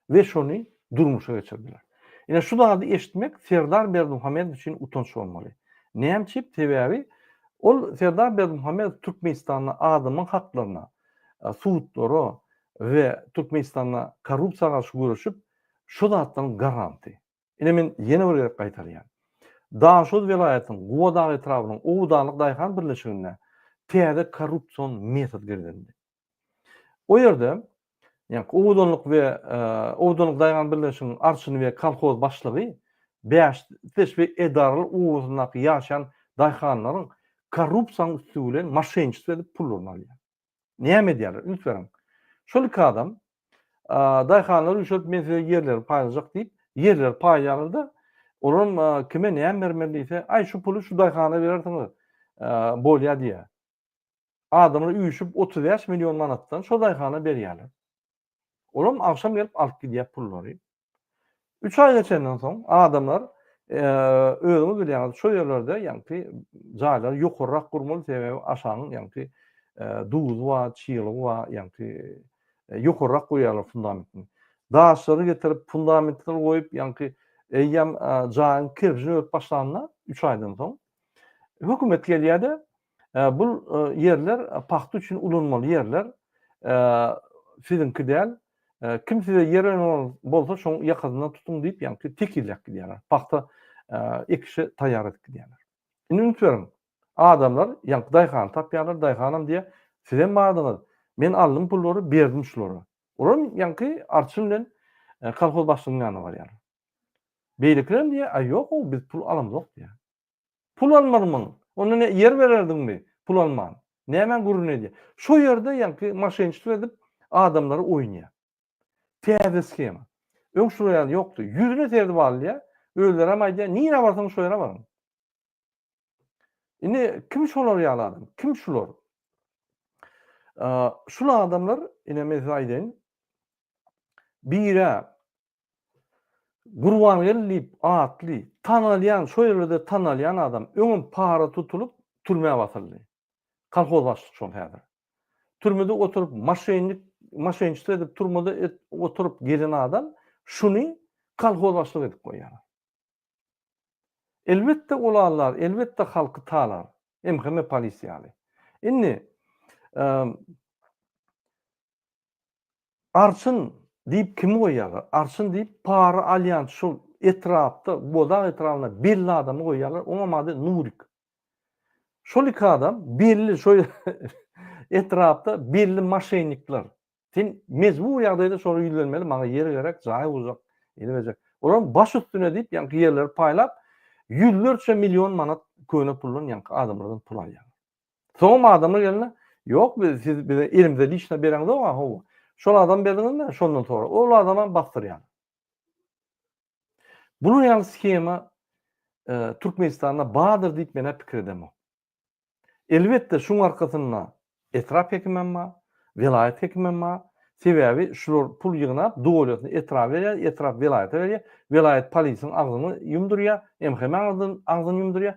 we şonu durmuşa geçirdiler. Ine şu zady eşitmek Serdar Berdimuhammedow üçin utanç bolmaly. Näme sebäbi? Ol Serdar Berdimuhammedow Türkmenistanyň adamyň haklaryna, suwutlara we Türkmenistanyň korrupsiýaga garşy görüşüp, şu zatdan garanti. Ine men ýene bir gerek gaýtarýan. Daşul vilayatynyň Guwada etrawynyň Owdanlyk daýhan birleşiginde täze korrupsiýon metod girdi. O ýerde ýani Owdanlyk we Owdanlyk daýhan birleşiginiň Arçyn we kolhoz başlygy 5 deş we edaraly owuzundaky ýaşaýan daýhanlaryň korrupsiýanyň üstü bilen maşençilik edip pullaryny alýar. Näme diýerler? Ünsüň. Şol iki adam daýhanlary üşüp men size yerler paýlajak diýip yerler paýýarlar. Olam kime näme bermeliýse, ay şu pulu şu daýhana berersiňiz. Bolýa diýär. Adamlar üýüşüp 35 milyon manatdan şol daýhana berýärler. Olam akşam gelip alyp gidýär pullary. 3 ay geçenden soň adamlar özüňiz bilýäňiz şo ýerlerde ýani jaýlar ýokarrak gurmaly sebäbi aşaňyň ýani duzy wa, çyýlygy wa ýani ýokarrak goýarlar fundamentini. Daşlary getirip fundamentini goýup ýani eýýäm jaýyň kirjini öp başlanna 3 aýdan soň hökümet gelýärdi. Bu yerler paxta üçin ulanmaly yerler. Sizinki däl. Kim size yer bolsa şoň ýakazyndan tutuň diýip ýani tekillik gidýärler. Paxta ekişi taýýar edip gidýärler. Indi adamlar ýani daýhany tapýarlar, daýhanam diýe sizem bardyňyz. Men aldym pullary, berdim şolary. Olam ýani arçyn bilen kolhoz başlygynyň ýanyna barýar. Beýlikler diýe, "Ay ýok, biz pul alamyk" diýär. Pul almadyň. Ona ne yer bererdingmi? Pul alman. Näme gurun diýär. Şo ýerde ýani maşençilik edip adamlary oýnaýar. Täze skema. Öňşüleýän ýokdy. Ýüzüne terdi balya, öldüre maýda, "Niýe barsaň şo ýere baryň." Indi kim şolar ýaladym? Kim şular? Şol adamlar ine mezaýden bire Gurban gelip atly, tanalyan, şo ýerde tanalyan adam öňüm para tutulup türmäge batyrdy. Kolhoz başlyk şol häzir. Türmede oturup maşençilik edip turmada oturup gelen adam şunu kolhoz başlyk edip goýar. Elbetde olarlar, elbetde halky talar. Hem polisiýaly. Indi arçyn diýip kimi goýarlar? Arçyn diýip para alýan şol etrapda, bodak etrapynda belli adamy goýarlar. Oňa mady Nurik. Şol iki adam belli şo etrapda belli maşennikler. Sen mezbur ýagdaýda şol ýüzlenmeli, maňa yer gerek, jaý uzak, edebejek. Olam baş üstüne diýip ýani yerler paýlap, yüzlerçe milyon manat köne pullun ýani adamlardan pul alýar. Soňra adamlar gelene, "Ýok, siz bize elimizde liçne bereňiz o, şol adam berdiňizmi? Şondan sonra ol adama bastyrýar." Bunu ýaly skema Türkmenistanda badyr diýip mene pikir edemok. Elbetde şuň arkasynda etraf hekimem bar, vilayet hekimem bar. Sebäbi şular pul ýygnap, dowlatyny etraf berýär, etraf vilayete berýär, vilayet polisiýanyň agzyny ýumdurýar, MHM agzyny ýumdurýar.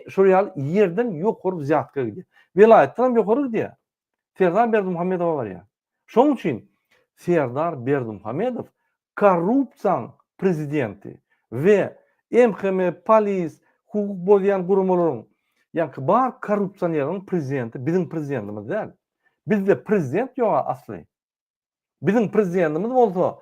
Şol ýaly ýerden ýokary ziyatka gidýär. Vilayetden ýokary gidýär. Serdar Berdimuhammedow barýar. Şoň üçin Serdar Berdimuhammedow korrupsiýanyň prezidenti we MHM polis, hukuk bolýan gurumlaryň ýani bar korrupsiýanyň prezidenti biziň prezidentimiz däl. Bizde prezident ýok asly. Biziň prezidentimiz bolsa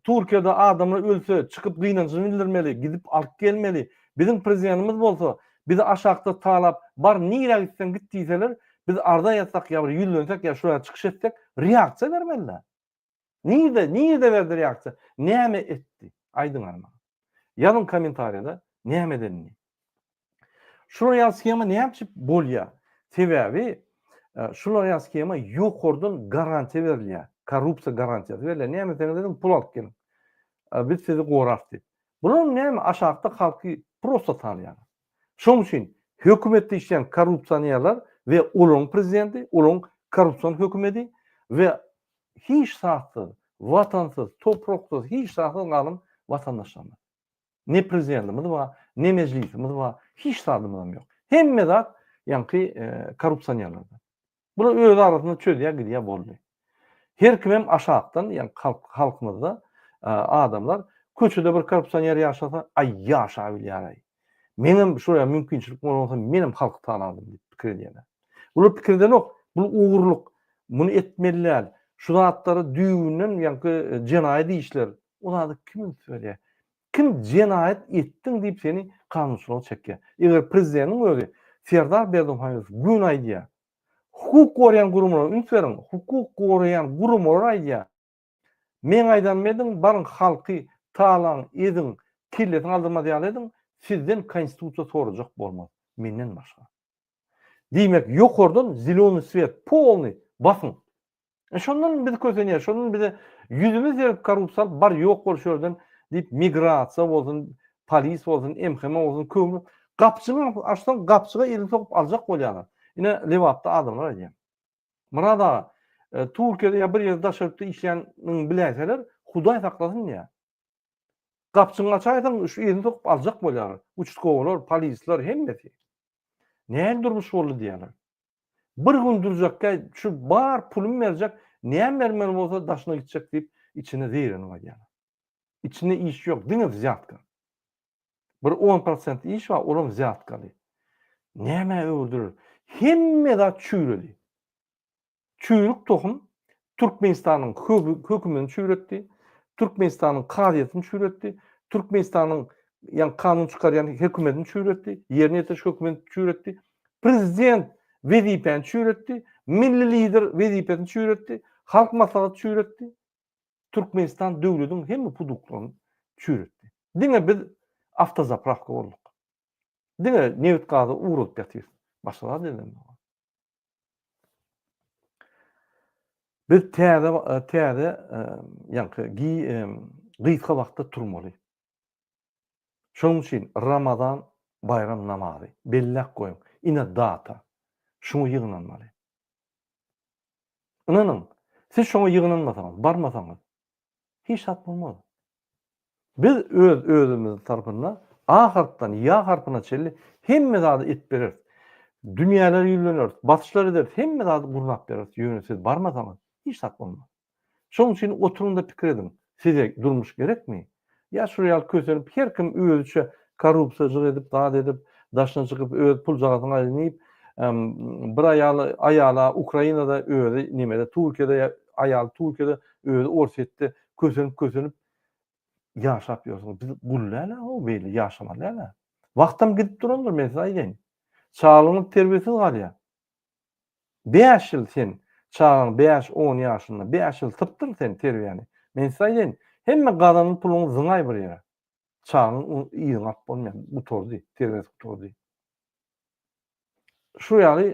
Türkiýede adamlar ölse çykyp gynançyny bildirmeli, gidip alyp gelmeli. Biziň prezidentimiz bolsa bizi aşakda talap bar niýe gitsen git diýseler, biz arda ýatsak ýa-da ýüllensek ýa şuraya çykyş etsek reaksiýa bermeliler. Niýe berdi reaksiýa? Näme etdi? Aýdyň arma. Ýazyn kommentariýada näme denli? Şuraya skema näme bolýar? Sebäbi şular skema ýokardan garantiýa berilýär. Korrupsiýa garantiýasy berilýär. Näme dedim pul alyp gelin. Biz sizi gorak diýip. Bunun näme aşakda halky prosta tanýar. Şoň üçin hökümetde işleyen korrupsiýanylar we olaň prezidenti, olaň korrupsiýan hökümeti we hiç saatsyz, watansyz, topraksyz, hiç saatsyz galan watandaşlar. Ne prezidentimiz bar, ne meclisimiz bar, hiç saatymyz ýok. Hemme zat ýani korrupsiýanylar. Bunu öz arasynda çözýär gidýär boldy. Her kim hem aşakdan ýani halkymyzda adamlar köçede bir korrupsiýanyr ýaşasa, ay ýaşa bilýär. Menim şuraya mümkinçilik bolsa menim halky tanadym diýip pikir edýärler. Bu pikirden ok, bu ugurluk. Bunu etmeliler. Şu zatlary düýünden ýani jenaýat işler. Onlarda kim söýler? Kim jenaýat etdiň diýip seni kanunçylyğa çekýär. Eger prezidentiň özü Serdar Berdimuhammedow gün aýdýar. Hukuk gorayan gurumlar, ünsverin, hukuk gorayan gurumlar aýdýar. Men aýdanmadyň, barın halky talan edin, kirletiň aldyrma diýýärdiň, sizden konstitusiýa sorajak bolmaz. Menden başga. Demek yokordan zilony svet polny basın. Şondan biz közenýär, şondan bize yüzümüz ýerip korrupsiýa bar ýok bolşurdan diýip migrasiýa bolsun, polis bolsun, MHM bolsun, kömür gapçyny açdan gapçyga elini sokup aljak bolýarlar. Ine lewapda adamlar aýdýar. Murada Türkiýede ýa bir ýerde daşarypda işleýäniň biläseler, Hudaý saklasyn ýa. Gapçyny açaýdan şu elini sokup aljak bolýar. Uçutkowalar, polisler hemmeti. Näme durmuş boldy diýerler. Bir gün durjakka şu bar pulum berjek, näme bermeli bolsa daşyna gitjek diýip içine zeyrenip aýdýar. İçinde iş ýok, diňe zyatka. Bir 10% iş var, olam zyatkaly. Näme öldürür? Hemme da çüýredi. Çüýrük tohum Türkmenistanyň hökümini çüýretdi. Türkmenistanyň kadyetini çüýretdi. Türkmenistanyň ýa kanun çykarýan hökümetini çüýretdi. Ýerine ýetiş hökümetini çüýretdi. Prezident wezipeni çüýretdi. Milli lider wezipeni çüýretdi. Halk maslahaty çüýretdi. Türkmenistan döwletiň hemme puduklaryny çüýretdi. Diňe biz avtozapravka bolduk. Diňe newit gazy urup ýatyr. Başgalar dedim. Biz täze ýanky gysga wagtda turmaly. Şonuň üçin Ramazan bayram namazy bellek goýun. Ine data. Şunu ýygnanmaly. Inanyň, siz şoňa ýygnanmasaňyz, barmasaňyz hiç sat bolmaz. Biz özümüz tarapyndan A harpdan ya harpyna çelli hemme zady et berer. Dünýäler ýülenir, batışlar eder, hemme zady gurnap berer. Ýöne barmasaňyz hiç sat bolmaz. Şonuň üçin oturunda pikir edin. Size durmuş gerekmi? Ya şuraya közelip her kim özüçe korrupsiýaçylyk edip, dad edip, daşyna çykyp öz pul jagatyny aýnyp, bir aýala Ukrainada özü, nimede Türkiýede aýal Türkiýede özü orsetdi, közelip ýaşap ýörüň. Biz gullala o beýle ýaşamalala. Wagtam gidip durandyr men size aýdyn. Çağlygyň terbiyesiz galýar. 5 ýyl sen çağın 5-10 ýaşynda 5 ýyl typdyr sen terbiýeni. Men size aýdyn, hemme gadanyň puluny zyňaý bir ýere. Çağın iýiň ap bolmaýar, bu tordy, terbiyesiz tordy. Şu ýaly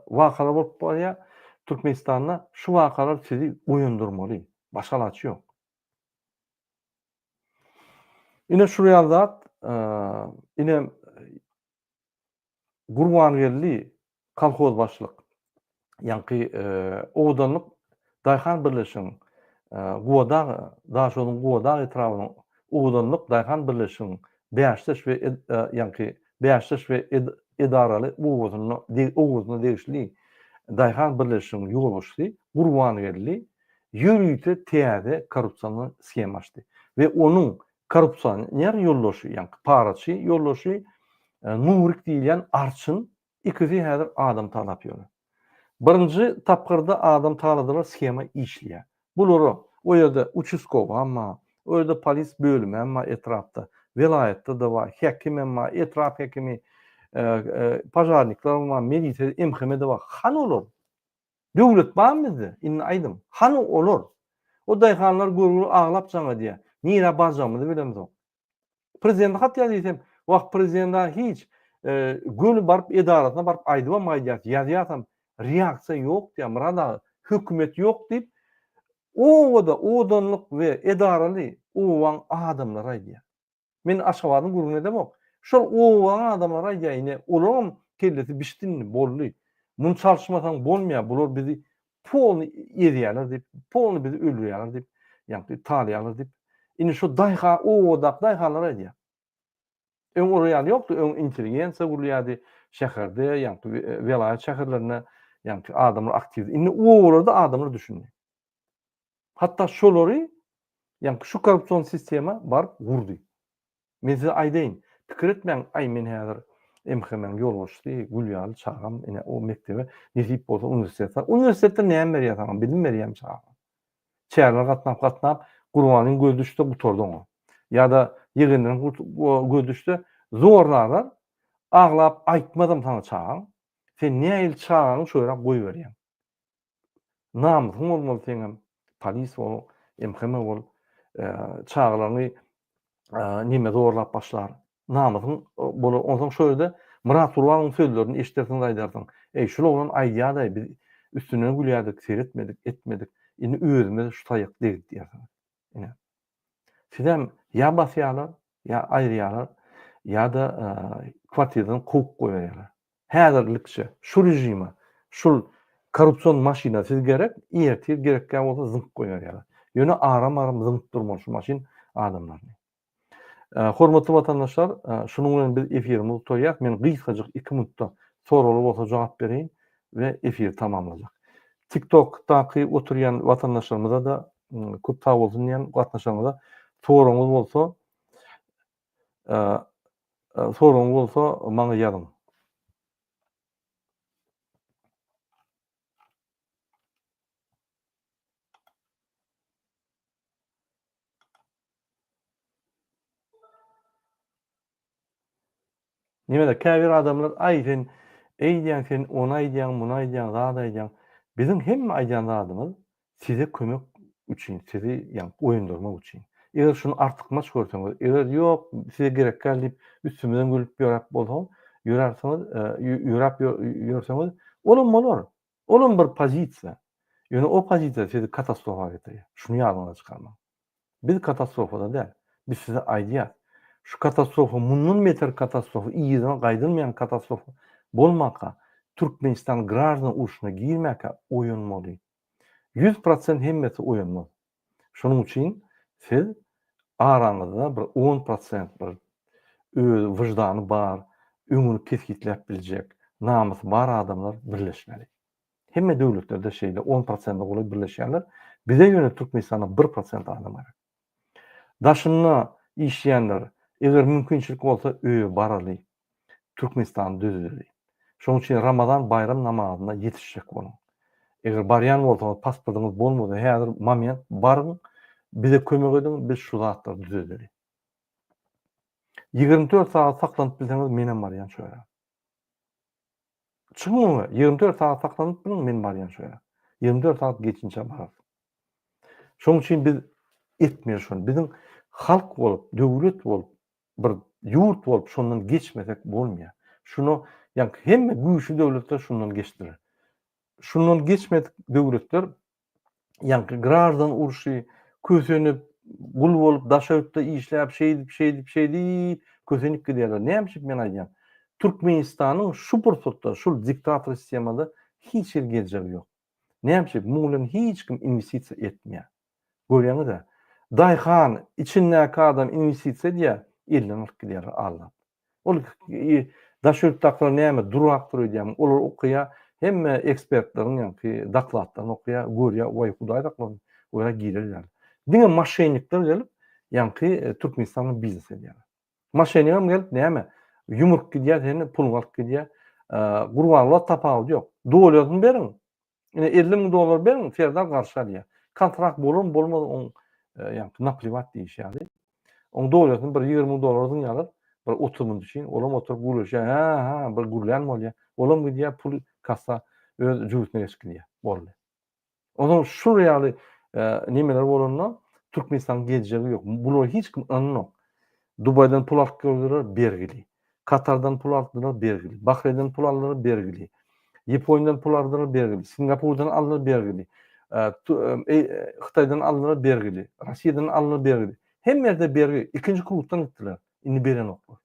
wakalar bolup barýar. Türkmenistanda şu wakalar sizi oýundurmaly. Başga ilaçy ýok. Ine şu ýalda ine Gurbangerli kolhoz başlyk ýanky owdanlyk daýhan birleşigiň Guwadag, daşonyň Guwadag etrawynyň owdanlyk daýhan birleşigiň beýaşdyş we ýanky beýaşdyş we edaraly owuzyny degişli daýhan birleşigiň ýolbaşçysy Gurbangerli ýürüýte täze korrupsiýany skem açdy we onuň korrupsiýanyr ýoldaşy ýanky paraçy ýoldaşy Nurik diýilen Arçyn ikisi häzir adam talap ýöler. Birinji tapgyrda adam taladylar skema işleýär. Bulary o ýerde uçuskov amma, o ýerde polis bölümi amma etrapda, vilayetde de var, hekim amma, etrap hekimi, pajarniklar amma, milisiýa, MHM de var. Han olur. Döwlet barmydy? Inni aýdym. Han olur. O daýhanlar görüňi aglap jaňa diýär. Nire barjamydy bilemez o. Prezident hat ýazypsam, wagt prezidentden hiç gönü barıp edaratyna barıp aýdyba maýdyar. Ýazýarsam reaksiýa ýok diýär. Murada hökümet ýok diýip owada owdanlyk we edaraly owan adamlar aýdýar. Men Aşgabatyň guruluna demok. Şol owan adamlar aýdýar ine olam kellesi bişdinni bolly. Muny çalşmasaň bolmaýar. Bular bizi polny edýärler diýip, polny bizi öldürýärler diýip, ýani talýarlar diýip. Ine şu daýha owadak daýhalar aýdýar. Öň orýaly ýokdy, öň intelligensiýa gurulýardy şäherde, ýani vilayet şäherlerine, ýani adamlar aktiv. Ine owalarda adamlar düşünýär. Hatta şolary ýani şu korrupsiýon sistema baryp gurdy. Men size aýdyn, pikir etmeň, aý men häzir MHM ýolbaşçysy Gülýaly çağam, ine o mektebe nesip bolsa universitetde näme berýär, bilim berýär çağam. Çärler gatnap Gurbanyň göz düşde bu tordan. Ya da ýygynyň göz düşde zorlalar aglap aýtmadym sana çağam. Sen näil çağaň şoýra goý berýän. Namysyň bolmaly seňem. Polis bol, MHM bol, çağlaryny nime zorlap başlar. Namysyň bolar. Onsoň şöýde Murat Urwanyň sözlerini eşitersiň aýdarsyň. Şol olan aýdýa-da biz üstüne gülýärdik, seyretmedik, etmedik. Indi özüme şu taýyk degdi diýerler. Ine. Sizem ya basýarlar, ya aýrýarlar, ýa-da kwartiradan kowyp goýarlar. Häzirlikçe şu rejime, şul korrupsiýon maşinasy gerek, ertir gerekkä bolsa zynk goýarlar. Ýöne aram-aram zynk durmaly şu maşin adamlaryny. Hormatly watandaşlar, şunuň bilen biz efirimizi toýýak. Men gysgadyk 2 minutda soralar bolsa jogap bereyim we efir tamamlanjak. TikTok'daki oturyan vatandaşlarımıza da köp sağ bolsun diýen gatnaşanlara soraňyz bolsa soraňyz bolsa maňa ýazyň. Nimede käbir adamlar aýdyn, eýdýän sen, onu aýdýan, muny aýdýan, zat aýdýan. Bizim hemme aýdýan zadymyz size kömek üçin, sizi ýa oýundurmak üçin. Eger şunu artykmaç görseňiz, eger ýok, size gerek gel diýip üstümizden gülüp ýörap bolsaň, ýörärsiňiz, ýörap ýörseňiz, olam bolar. Olam bir pozisiýa. Ýöne o pozisiýa sizi katastrofa getirýär. Şunu ýadyňyza çykarmaň. Biz katastrofada däl, biz size aýdýar. Şu katastrofa, mundan beter katastrofa, iýiden gaýdylmaýan katastrofa bolmaka, Türkmenistan grazna urşuna girmäke oýunmaly. 100% hemmeti oýunmaly. Şonuň üçin siz araňyzda bir 10% bir öz wyjdany bar, öňüni kesgitläp biljek, namysy bar adamlar birleşmeli. Hemme döwletlerde şeýle 10% goly birleşýärler. Bize ýöne Türkmenistanda 1% adam bar. Daşyna işleýänler eger mümkinçilik bolsa öýe baraly, Türkmenistan düzüli. Şonuň üçin Ramazan bayram namazyna ýetişjek boluň. Eger barýan bolsaňyz, pasportyňyz bolmasa, häzir moment baryň, bize kömek ediň, biz şu zatlary düzeli. 24 saat saklanyp bilseňiz menen barýan şöyle. Çıkmaňy, 24 saat saklanyp bilen men barýan şöyle. 24 saat geçinçe barar. Şonuň üçin biz etmeýär şonu. Biziň halk bolup, döwlet bolup, bir ýurt bolup şondan geçmesek bolmaýar. Şunu ýa hemme güýçlü döwletler şundan geçdiler. Şundan geçmedik döwletler ýa grazdan urşy, kösenip, gul bolup, daşaýtda işläp, şeýdip kösenip gidýärler. Nämişik men aýdýam. Türkmenistanyň şu pursatda, şu diktator sistemada hiç ýer geljegi ýok. Nämişik muňdan hiç kim investisiýa etmeýär. Görýäňiz-de. Daýhan içindäki adam investisiýa diýär, elden alyp gidýär Allah. Ol daşaýtdaklar näme durak duruyor diýär. Olar okuýa, hemme ekspertleriň ýa-ni daklatlaryny okuýa, görýär, oý Hudaý daklar, oýa girerler. Diňe maşenikler gelip, ýa-ni Türkmenistanyň biznes edýär. Maşenikler gelip näme? Yumruk gidýär, seni pul alyp gidýär. Gurbanlar tapawy ýok. Dolaryny beriň. Ine $50.000 beriň, ferdar garşy alýar. Kontrakt bolur, bolmaz, on ýa-ni naplivat diýişýär. On dolaryny bir $20.000 ýalyp, bir 30.000 düşin, olam oturup gülüşýär. Ha, bir gürlän bolýar. Olam gidýär, pul kassa öz jüýtüne geçkilýär. Boldy. Ondan şu ýaly nimeler bolandan Türkmenistan geljegi ýok. Bular hiç kim anlak. Dubaydan pul alyp gelýär, bergili. Katardan pul aldylar, bergili. Bahreýnden pul aldylar, bergili. Ýaponiýadan pul aldylar, bergili. Singapurdan aldylar, bergili. Hytaýdan aldylar, bergili. Russiýadan aldylar, bergili. Hemme ýerde bergili. Ikinji klubdan gitdiler. Indi beren oklar.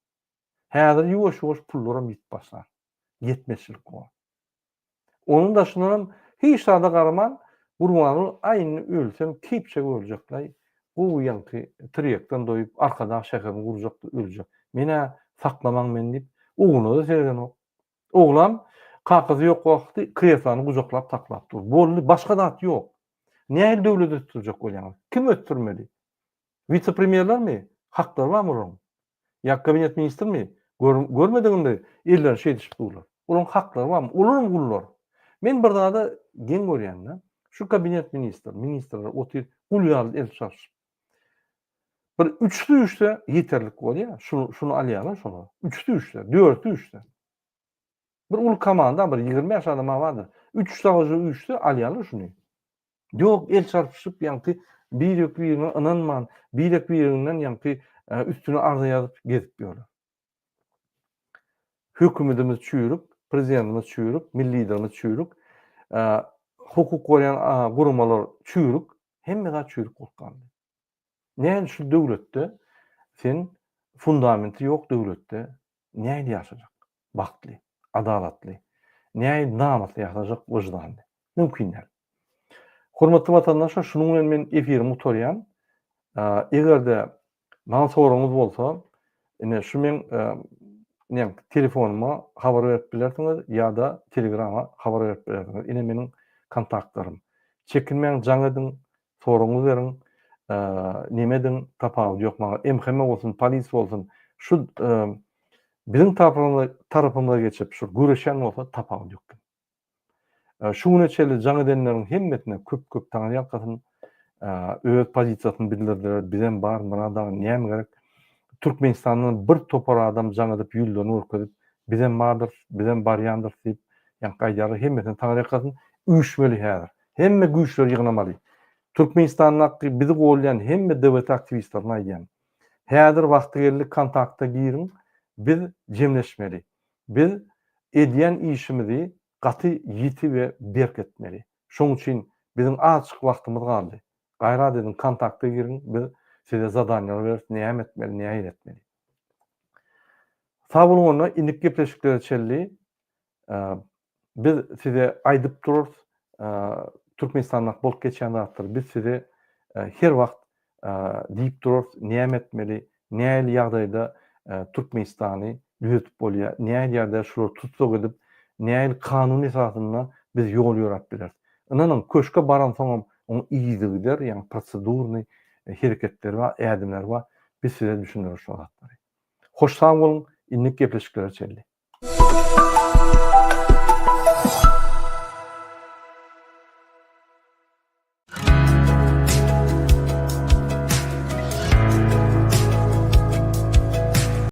Häzir ýuwaş-ýuwaş pullara bitip başlar. Yetmeçlik bar. Onun daşyndan hiç sada garaman gurbany aýyny ölsem kepçe öljekler. Bu ýanky tryekden doýup arkada şäherni gurjak, öljek. Mene saklamaň men diýip oğluna da sergen ok. Oğlan kakazy ýok wagty kreslany gujaklap taklap dur. Bolly başga dat ýok. Näme döwlet ötürjek bolýar? Kim ötürmeli? Vice-premierlermi? Haklar barmy onuň? Ya kabinet ministrmi? Görmediňinde eller şeýle düşüp durlar. Olaryň haklary barmy? Olaryň gullar. Men bir dada gen görýän, şu kabinet ministrler otyr gul ýaly el çarşyp. Bir 3-3'te yeterlik bolýar. Şunu alýarlar şonu. 3-3'te, 4-3'te. Bir ul komanda bir 25 adam bardyr. 3-3'te alýarlar şunu. Ýok, el çarpyşyp ýa-ni bir inanman, birinden ýa-ni üstüne arza ýazyp gezip ýörler. Hökümetimiz çüýürüp prezidentimiz çüýürük, milli liderimiz çüýürük, hukuk goraýan gurumlar çüýürük, hemme çüýürük bolýardy. Näme şu döwletde sen fundamenti ýok döwletde näme ýaşajak? Baktly, adalatly, näme namasly ýaşajak wyjdanly? Mümkin däl. Hormatly watandaşlar, şunuň bilen men efirimi utarýan. Egerde maňa soragyňyz bolsa, ine şu men telefonuma habar berip bilersiňiz ýa-da Telegram'a habar berip bilersiňiz. Ine meniň kontaktlarym. Çekinmeň, jaň ediň, soragyňyzy beriň. Nimediň tapawy ýok maňa. MHM bolsun, polis bolsun, şu biziň tarapymyza geçip şu güreşen bolsa tapawy ýok. Şu neçeli jaň edenleriň hemmetine köp taňy ýakasyn öz pozisiýasyny bildirdiler. Bizem bar, bana da näme gerek? Türkmenistanyň bir topar adam jaň edip ýüldürni urkadip, bizem bardyr, bizem barýandyr diýip, ýa-da hemmetine taňy ýakasyn üýşmeli häzir. Hemme güýçler ýygnamaly. Türkmenistanyň hakky bizi golýan hemme dewlet aktivistlerine aýdýan. Häzir wagty geldi kontakta girin, biz jemleşmeli. Biz edýän işimizi gaty ýiti we berk etmeli. Şoň üçin biziň açyk wagtymyz galdy. Gaýrat edin, kontakta girin, biz size zadanýalar berip näme etmeli, näme etmeli. Sag bolmagyna indik gepleşikler çelli. Biz size aýdyp dururuz. Türkmenistanyň bolup geçen zatlar biz size her wagt diýip dururuz, näme etmeli, näme ýagdaýda Türkmenistany düzeltip bolýar, näme ýerde şular tutsak edip, näme kanun esasyna biz ýol ýörap biler. Ynanyň köşke baran soňam onuň iýdigiler, ýani prosedurny hereketler we ädimler we biz size düşündürýär şu zatlary. Hoş sag bolun, indik gepleşikler çelli.